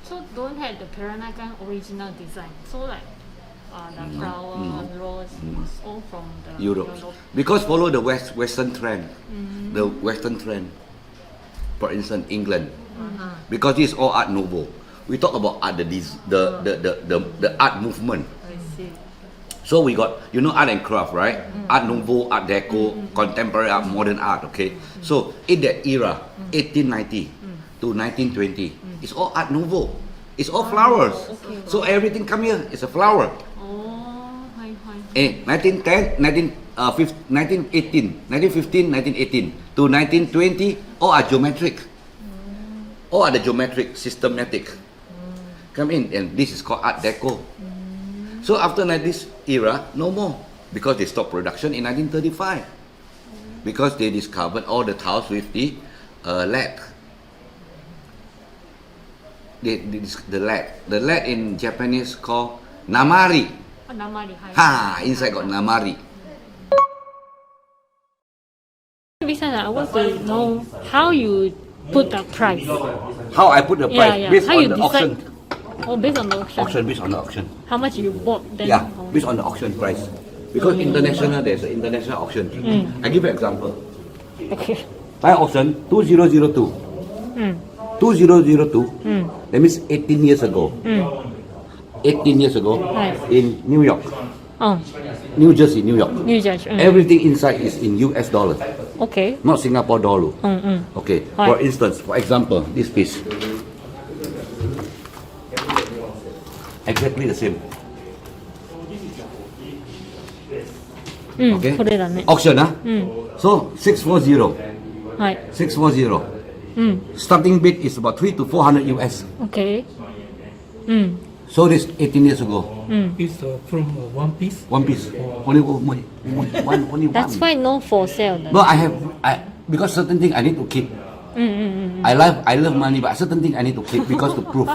So don't have the Peranakan original design. So like the flower, rose, all from the Europe. Because follow the Western trend. The Western trend. For instance, England. Because this is all Art Nouveau. We talk about art, the art movement. I see. So we got, art and craft, right? Art Nouveau, Art Deco, contemporary art, modern art, okay? So in that era, 1890 to 1920, it's all Art Nouveau. It's all flowers. Okay. So everything come here, it's a flower. Oh, hi. 1910, 1918, 1915, 1918 to 1920, all are geometric. All are the geometric, systematic. Come in, and this is called Art Deco. So after this era, no more, because they stopped production in 1935, because they discovered all the tiles with the lead. The lead in Japanese called namari. Namari. Inside got namari. Besides, I want to know how you put the price. How I put the price? Yeah. Based How on you the decide? auction. Oh, based on the auction. Based on the auction. How much you bought then? Yeah, based on the auction price. Because international, there's an international auction. I give you an example. Okay. By auction, 2002. 2002, that means 18 years ago. 18 years ago, Right. in New York, Oh, New Jersey, New York. New Jersey. Everything inside is in US dollar, Okay. not Singapore dollar. Okay, Right. for instance, for example, this piece. Exactly the same. Okay. これだね。 Auction, So 640. はい。 640. Starting bid is about 3 to 400 US. Okay. So this 18 years ago. It's from one piece. One piece. Only one. That's why no for sale. Then. No, because certain thing I need to keep. I love money, but certain thing I need to keep because to prove.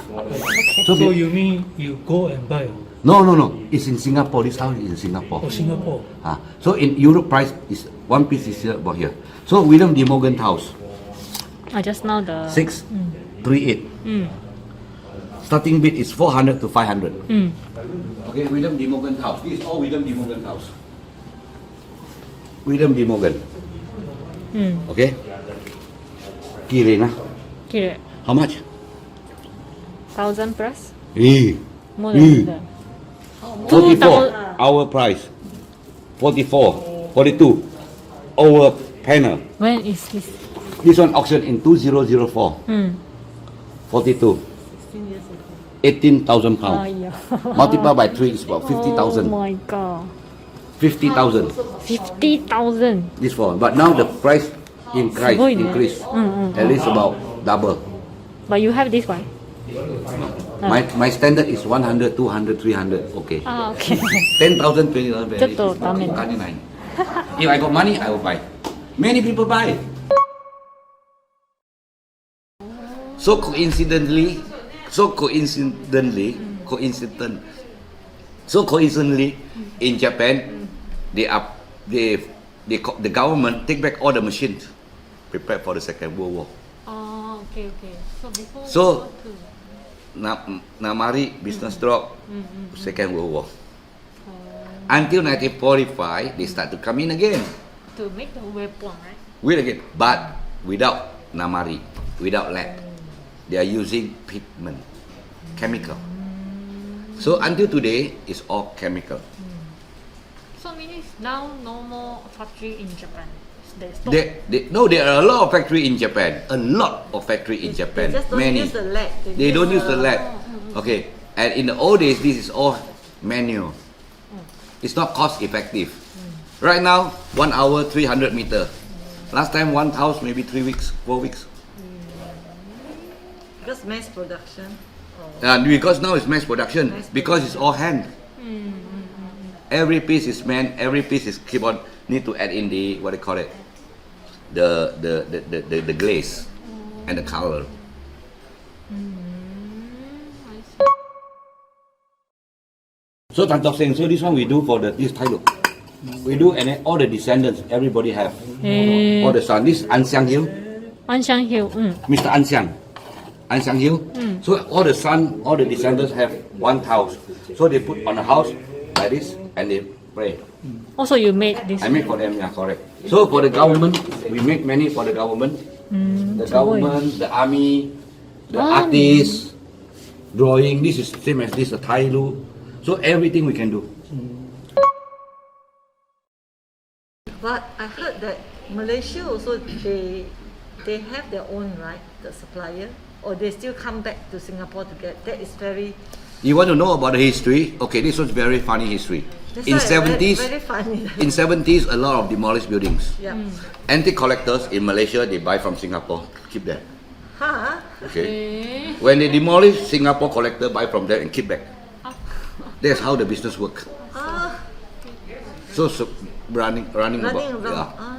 So you mean you go and buy? No. It's in Singapore. This house is in Singapore. Oh, Singapore. So in Europe, price is one piece is here, about here. So William de Morgan house, Just now the 638. Starting bid is 400 to 500. Okay, William de Morgan house. This is all William de Morgan house. William de Morgan. Okay. Kirena. 綺麗。 How much? 1000 plus? Eh. More than that. 44. Our price. 44. 42. Our panel. When is this? This one auction in 2004. 42. 18,000 pounds. yeah. Multiply by 3 is about Oh 50,000. my god. 50,000. 50,000. This one. But now the price increase. すごいね。 At least about double. But you have this one? My standard is 100, 200, 300. Okay. Okay. 10,000, 20,000. ちょっとダメ。 If I got money, I will buy. Many people buy. So coincidentally, in Japan, the government take back all the machines prepared for the Second World War. Oh, okay. So before So, World War II. Namari business drop, Second World War. Until 1945, they start to come in again. To make the weapon, right? Wait again, but without Namari, without lead. They are using pigment, chemical. So until today, it's all chemical. So meaning now no more factory in Japan. They stop. There are a lot of factory in Japan. A lot of factory in Japan. They just don't Many. use the lead. They don't use the lead. Okay. And in the old days, this is all manual. It's not cost effective. Right now, 1 hour, 300 meter. Last time, one house, maybe 3 weeks, 4 weeks. Because mass production. And because now it's mass production, because it's all hand. Every piece is man. Every piece is keep on need to add in the what they call it, the glaze and the color. So Tan Tok Seng, so this one we do for this title. We do, and then all the descendants, everybody have. All the son. This An Xiang Hill, Anxiang Hill. Mr. An Xiang. Ansang Hill. So all the son, all the descendants have one house. So they put on a house like this and they pray. Also, you made this. I make for them, yeah, correct. So for the government, we make many for the government. The government, the army, the artists, drawing. This is same as this, a Tailu. So everything we can do. But I heard that Malaysia also they have their own, right, the supplier, or they still come back to Singapore to get. That is very. You want to know about the history? Okay, this was very funny history. That's In why '70s, very funny. in '70s, a lot of demolished buildings. Yeah. Antique collectors in Malaysia, they buy from Singapore, keep there. Huh? Okay. When they demolish, Singapore collector buy from there and keep back. That's how the business work. Ah, So running running about. around. Yeah. Ah.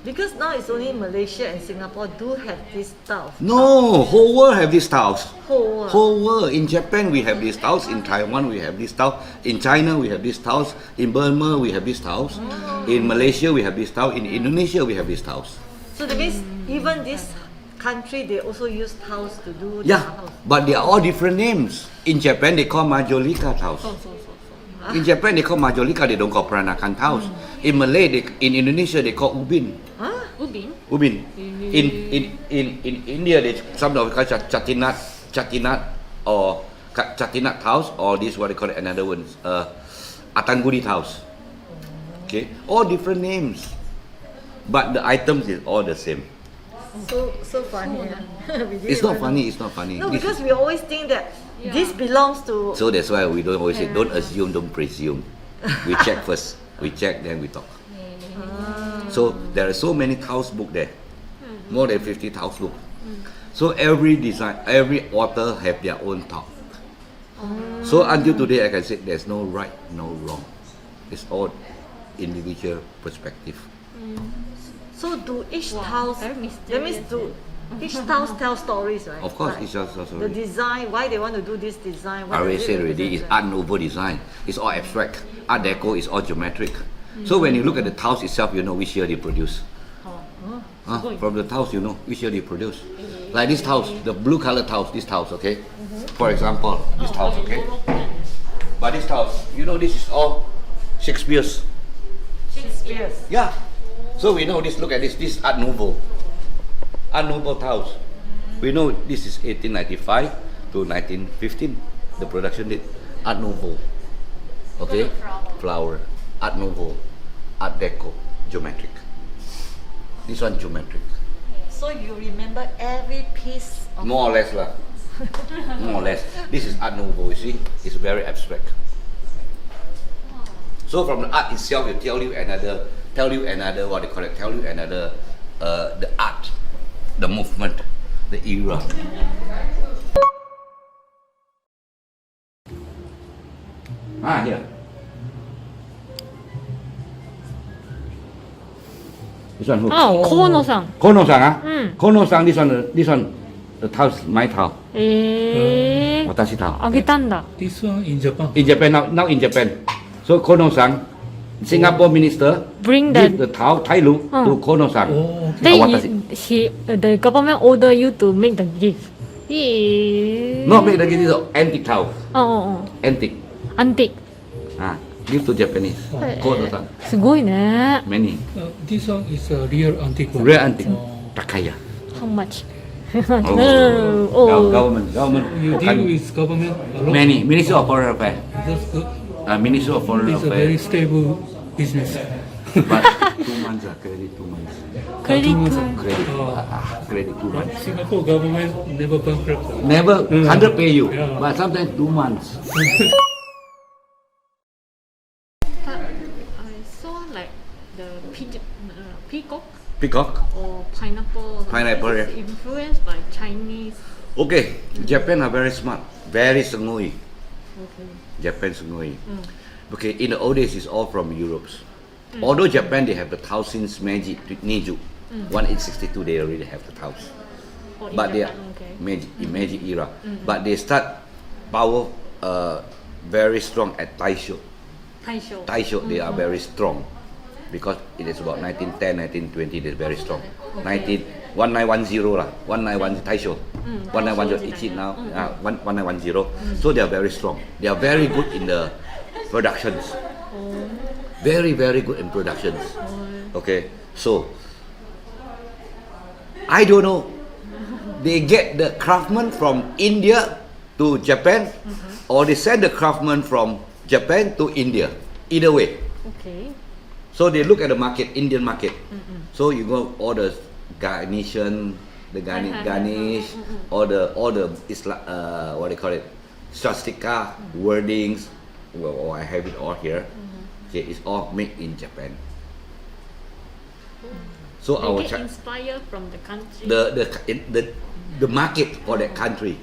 Because now it's only Malaysia and Singapore do have this style. No, whole world have these styles. Whole. Whole world. In Japan we have these styles. In Taiwan we have these styles. In China we have these styles. In Burma we have these styles. In Malaysia we have these styles. In Indonesia we have these styles. So that means even this country they also use tiles to do Yeah, their house. but they are all different names. In Japan they call Majolika tiles. In Japan they call Majolika. They don't call Peranakan tiles. In Malay, in Indonesia they call Ubin. Huh? Ubin. In India, they some of call chatinat or chatinat tiles, or this what they call it another one, Atangudi tiles. Okay, all different names, but the items is all the same. So funny. We didn't It's not even funny. know. It's not funny. No, This because is- we always think that this belongs to. so that's why we don't always say don't assume, don't presume. We check first. We check, then we talk. So there are so many tiles book there, more than 50 tiles book. So every design, every author have their own tile. So until today, I can say there's no right, no wrong. It's all individual perspective. So do each tiles? very That means mysterious. do each tiles tell stories, right? Of course, Like it's just the design. Why they want to do this design? I What already does it said already, it's represent? Art Nouveau design. It's all abstract. Art Deco is all geometric. So when you look at the tiles itself, you know which year they produce. From the tiles, you know which year they produce. Like these tiles, the blue color tiles, these tiles, okay? For example, these tiles, okay? But these tiles, you know this is all Shakespeare's. Shakespeare's. Yeah. So we know this, look at this is Art Nouveau. Art Nouveau tiles. We know this is 1895 to 1915, the production date. Art Nouveau. Okay? Flower. Art Nouveau. Art Deco. Geometric. This one geometric. So you remember every piece of. More or less lah. More or less. This is Art Nouveau, you see? It's very abstract. So from the art itself, it tell you another, what they call it, tell you another, the art, the movement, the era. Here. This one who? 河野さん。 Kono-san, Kono-san, this one, the tiles, my tile. 私 tile. あげたんだ。 This one in Japan. In Japan now in Japan. So Kono-san, Singapore minister Bring give the the tile to Kono-san. Oh, okay. Then the government order you to make the gift. No, make the this is antique tile. ああ、 Antique. アンティーク。 Give to Japanese. Kono-san. すごいね。 Many. This one is a real antique one. Rare antique. Oh. Takaya. How much? Government. You deal with government a lot. Many. Ministry of Foreign Affairs. That's good. Ministry of Foreign It's a very Affairs. stable business. But 2 months, credit 2 months. クレディット。 Credit. Oh. Credit 2 months. Singapore government never bankrupt. Never 100 pay you, Yeah. but sometimes 2 months. I saw like the peacock Peacock. or pineapple. Pineapple, This is influenced by Chinese. Okay, Japan are very smart, very sungui. Okay. Japan sungui. Okay, in the old days, it's all from Europe. Although Japan, they have the tile since Meiji Niju. 1862, they already have the tiles. Or in But they are Japan, okay. Meiji era. But they start power very strong at Taisho. Taisho. Taisho, they are very strong because it is about 1910, 1920, they're very strong. 1910 lah, 1910 Taisho, 1910 it's it now, 1910. So they are very strong. They are very good in the productions. Very good in productions. Okay, so I don't know. They get the craftsmen from India to Japan, or they send the craftsmen from Japan to India. Either way. Okay. So they look at the market, Indian market. So you go all the garnition, the garnish, all the what they call it, swastika wordings. Well, I have it all here. Okay, it's all made in Japan. So They get inspired from the country. the market for that country.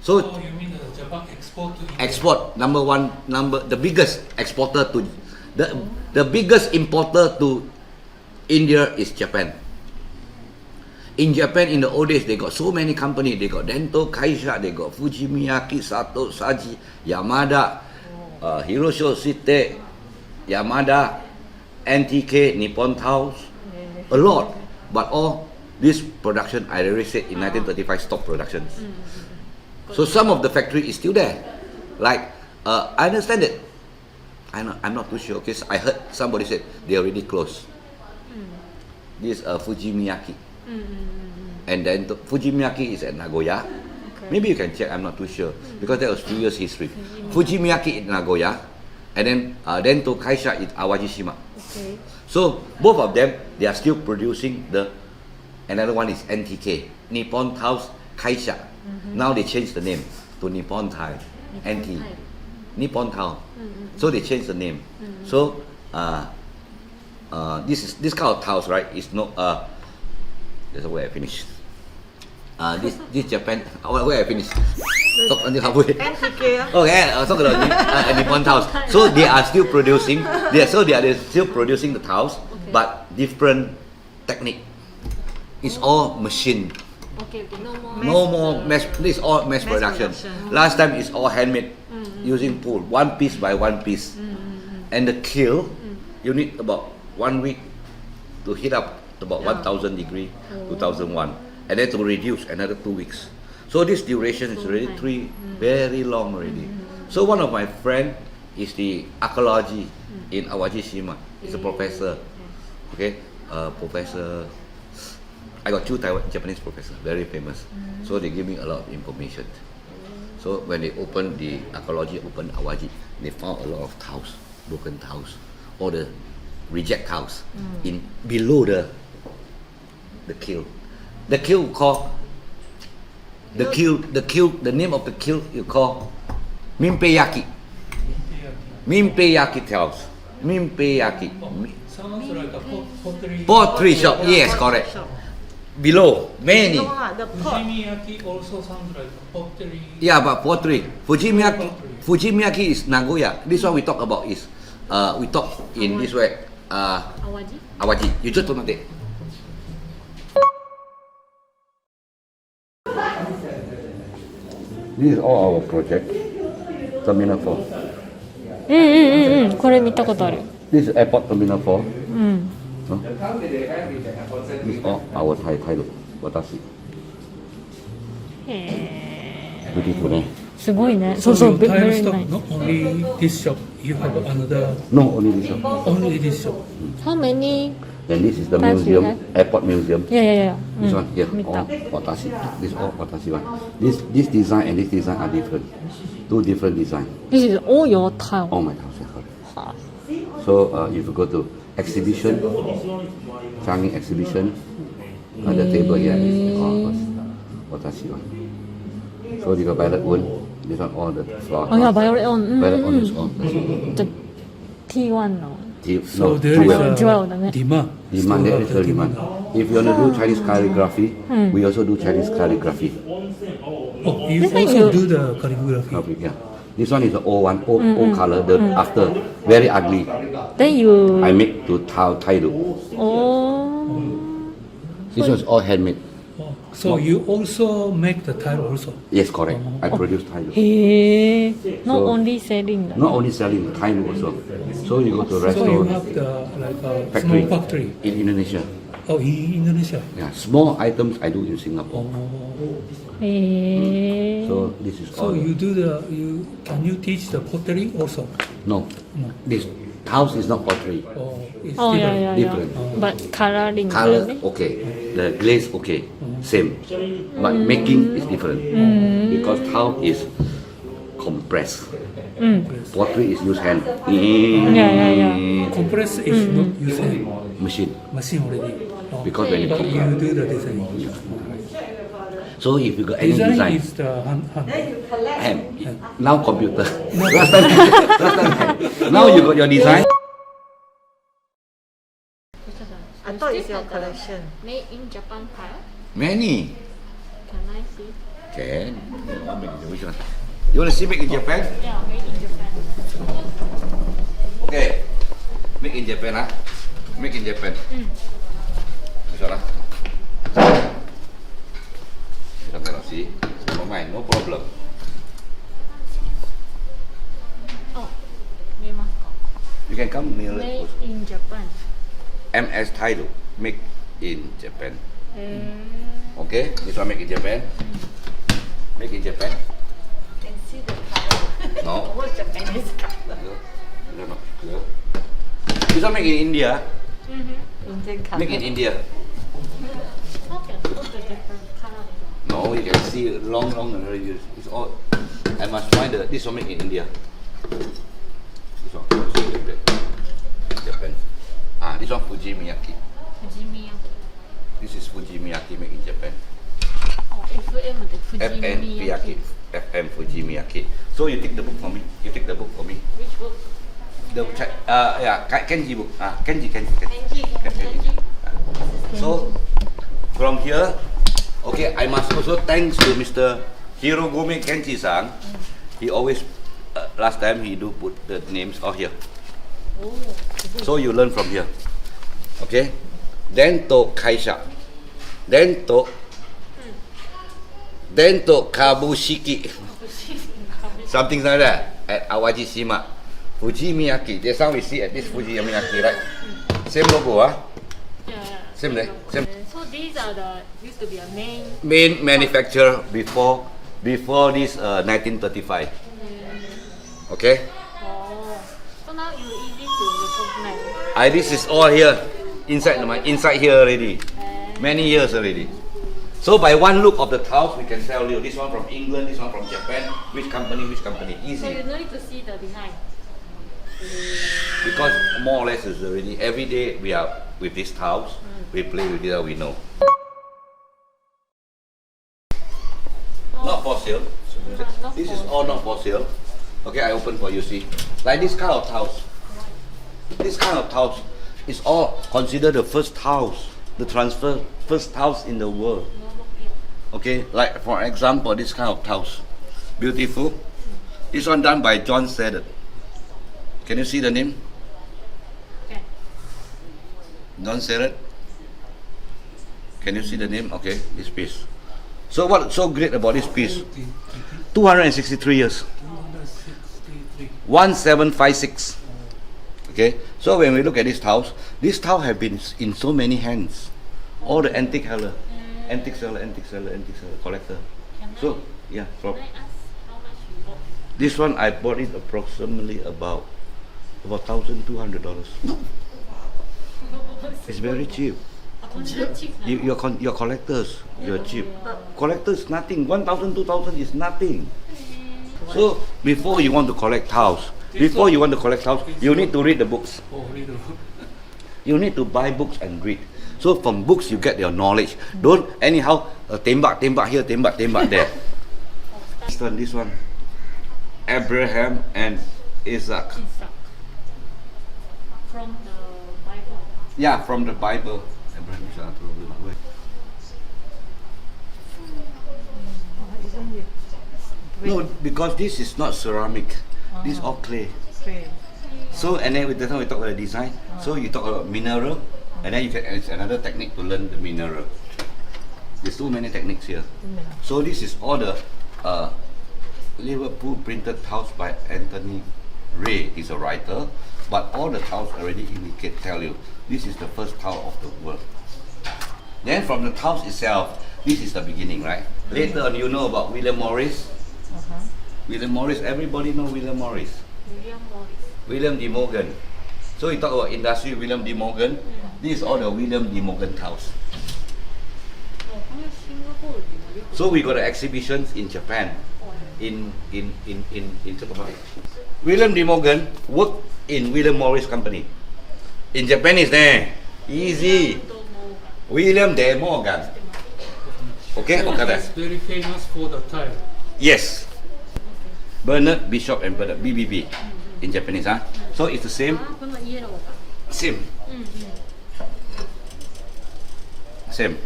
So Oh, you mean Japan export to India? export the biggest exporter to the biggest importer to India is Japan. In Japan, in the old days, they got so many companies. They got Dento, Kaisha, they got Fuji, Miyaki, Sato, Saji, Yamada, Hirosho, Site, Yamada, NTK, Nippon Tiles, a lot. But all this production, I already said in 1935, stopped productions. So some of the factory is still there. Like, I understand it. I'm not too sure. Okay, so I heard somebody said they already closed. This Fuji Miyaki. And then Fuji Miyaki is at Nagoya. Maybe you can check, I'm not too sure. Because that was 2 years history. Fuji Miyaki in Nagoya. And then Dento Kaisha in Awajishima. Okay. So both of them, they are still producing another one is NTK, Nippon Tiles Kaisha. Now they changed the name to Nippon Tile, NT, Tile. Nippon Tile. So they changed the name. So this kind of tiles, right? Is no that's where I finished. This Japan, where I finished. Talk until halfway. NTK. Okay, talk about Nippon tiles. So they are still producing. They are still producing the tiles, but different technique. It's all machine. Okay. No more mass. This is all mass production. Last time it's all handmade, using tool, one piece by one piece. And the kiln, you need about 1 week to heat up about 1,000 degree, 2001, and then to reduce another 2 weeks. So this duration is already very long already. So one of my friend is the archaeology in Awajishima. He's a professor. Okay, professor. I got 2 Japanese professors, very famous. So they give me a lot of information. So when they opened the archaeology, opened Awaji, they found a lot of tiles, broken tiles, all the reject tiles in below the kiln. The kiln called the name of the kiln you call Minpeyaki. Minpeyaki tiles. Minpeyaki. Sounds like a pottery. Pottery shop. Yes, correct. Below many. No, the pot. Fujimiyaki also sounds like a pottery. Yeah, but pottery. Fujimiyaki is Nagoya. This one we talk about is we talk in this way. Awaji. Awaji. You just don't know that. This is all our project. Terminal 4. これ見たことある。 This is airport terminal 4. This is all our Thai look. Watashi. へ Beautiful, eh? ーすごいね。そ So うそう。 your tile very stock, nice. not only this shop, you have another, No, only this one. only this shop. How many? And this is the Tiles you museum, have? airport museum. Yeah. This one here, 見 all た。 Watashi. This all Watashi one. This design and this design are different. 2 different design. This is all your tile. Oh my gosh, correct. So if you go to exhibition, Changi exhibition, the table here is all Watashi one. So you got Violet Oon. This one all the floor. あ、いや、バイオレオン。Violet Oon is all. じゃ、T1 の。 So No, there is jewel. a Jewel だね。 demand. Demand, there is a demand. If you want to do Chinese calligraphy, we also do Chinese calligraphy. Oh, you This one also you- do the calligraphy. Calligraphy, yeah. This one is the old one, old color. The after very ugly. Then you. I make to Thai look. おー。 This one is all handmade. Oh, so you also make the tile also. Yes, correct. I produce Thai look. へえ。Not So- only selling だね。 Not only selling Thai look also. So you go to So you restaurant, have the like a factory small factory. in Indonesia. Oh, in Indonesia. Yeah, small items I do in Singapore. Oh. へえ。 So this is So all. can you teach the pottery also? No, No. this house is not pottery. Oh, it's Oh yeah different. yeah Different. yeah. But coloring Color ね。 okay, the glaze okay, same, but making is different because house is compressed. うん。 Pottery is use hand. Yeah, yeah. Compress is not using Machine. machine already. Oh. Because when you But you compress. do the design. So if you got any Design design, is the hand. hand. Now computer. last time hand. Now you got your design. I thought it's your collection. Made in Japan tile. Many. Can I see? Can. Which one? You want to see make in Japan? Yeah, made in Japan. Okay. Make in Japan, huh? Make in Japan. This one, huh? You cannot see. Never mind, no problem. あ、見えますか You can come nearer. Made in Japan. MS title. Make in Japan. へ Okay? This one make in Japan. Make in Japan. Can see the color. No. What's Japanese color? No, no. Clear. This one make in India. Indian color. Make in India. How can put the different color? No, you can see long already. It's all. I must find this one make in India. This one. Japan. This one Fuji Miyaki. Fujimiya. This is Fuji Miyaki make in Japan. あ、FM で FN Miyaki. FM Fuji Miyaki. So you take the book for me. You take the book for me. Which book? The yeah, Kenji book. Kenji. So from here, okay, I must also thanks to Mr. Hirogome Kenji-san. He always last time he do put the names all here. So you learn from here. Okay? Dento Kaisha. Dento Kabushiki. Something like that at Awajishima. Fuji Miyaki. Just now we see at this Fuji Miyaki, right? Same logo, huh? Yeah. Same there. Same. So these are the used to be a main. Main manufacturer before this 1935. Okay? Oh. So now you easy to recognize. This is all here inside here already. Many years already. So by one look of the tiles, we can tell you this one from England, this one from Japan, which company, easy. So you don't need to see the design. Because more or less is already every day we are with these tiles, we play with it, we know. Not for sale. This is all not for sale. Okay, I open for you, see. Like this kind of tiles. This kind of tiles is all considered the first tiles, first tiles in the world. Okay, like for example, this kind of tiles. Beautiful. This one done by John Seddon. Can you see the name? Okay. John Seddon. Can you see the name? Okay, this piece. So what's so great about this piece? 263 years. 1756. Okay, so when we look at this tiles have been in so many hands. All the antique seller, collector. So yeah, from Can I ask how much you bought? this one I bought it approximately about $1,200. It's very cheap. Consider cheap now. You're collectors. You're cheap. Collectors nothing. 1,000, 2,000 is nothing. So before you want to collect tiles, you need to read the books. Oh, little. You need to buy books and read. So from books you get your knowledge. Don't anyhow tembak here, tembak there. This one, Abraham and Isaac. Isaac. From the Bible. Yeah, from the Bible. Abraham, Isaac, wait. No, because this is not ceramic. This is all clay. Okay. So and then that's how we talk about the design. So you talk about mineral, and then it's another technique to learn the mineral. There's so many techniques here. So this is all the Liverpool printed tiles by Anthony Ray. He's a writer, but all the tiles already tell you this is the first tile of the world. Then from the house itself, this is the beginning, right? Later on, you know about William Morris. William Morris, everybody know William Morris. William D. Morgan. So you talk about industry, William D. Morgan. This is all the William D. Morgan house. So we got the exhibitions in Japan, in Japan. William D. Morgan worked in William Morris company. In Japanese, easy. William D. Morgan. Okay, okay. It's very famous for the tile. Yes. Bernard Bishop and Bernard BBB in Japanese, huh? So it's the same. このイエローが Same. Same.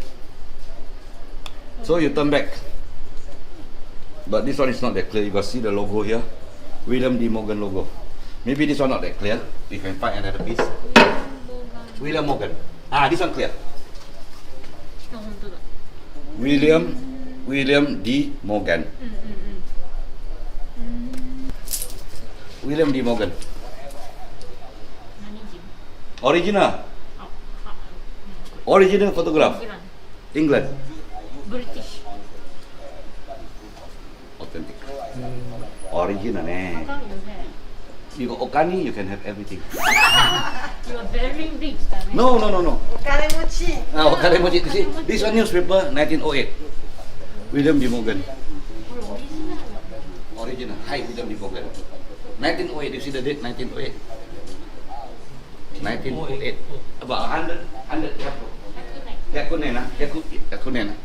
So you turn back. But this one is not that clear. You got see the logo here? William D. Morgan logo. Maybe this one not that clear. We can find another piece. William Morgan. Ah, this one clear. あ、本当だ William D. Morgan. William D. Morgan. 何人 Original. あ、は Original photograph. イラン England. ブリティッシ Authentic. Original ね。ュわかるよね You got Okani, you can have everything. You are very rich だね No. お金持ち。 Okaremochi. You see, this one newspaper, 1908. William D. Morgan. これオリジナルだね Original. Hi, William D. Morgan. 1908. You see the date? 1908. 1908. About 100 Yakune.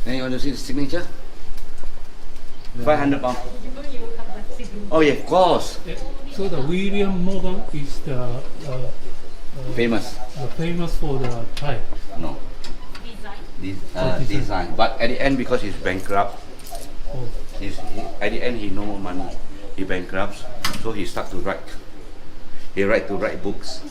Then you want to see the signature? 500 pounds. Oh yeah, of course. So the William Morgan is the Famous. famous for the tile. No. デザイン Design. But at the end, because he's bankrupt, Oh, at the end he no more money. He bankrupts, so he start to write. He write books.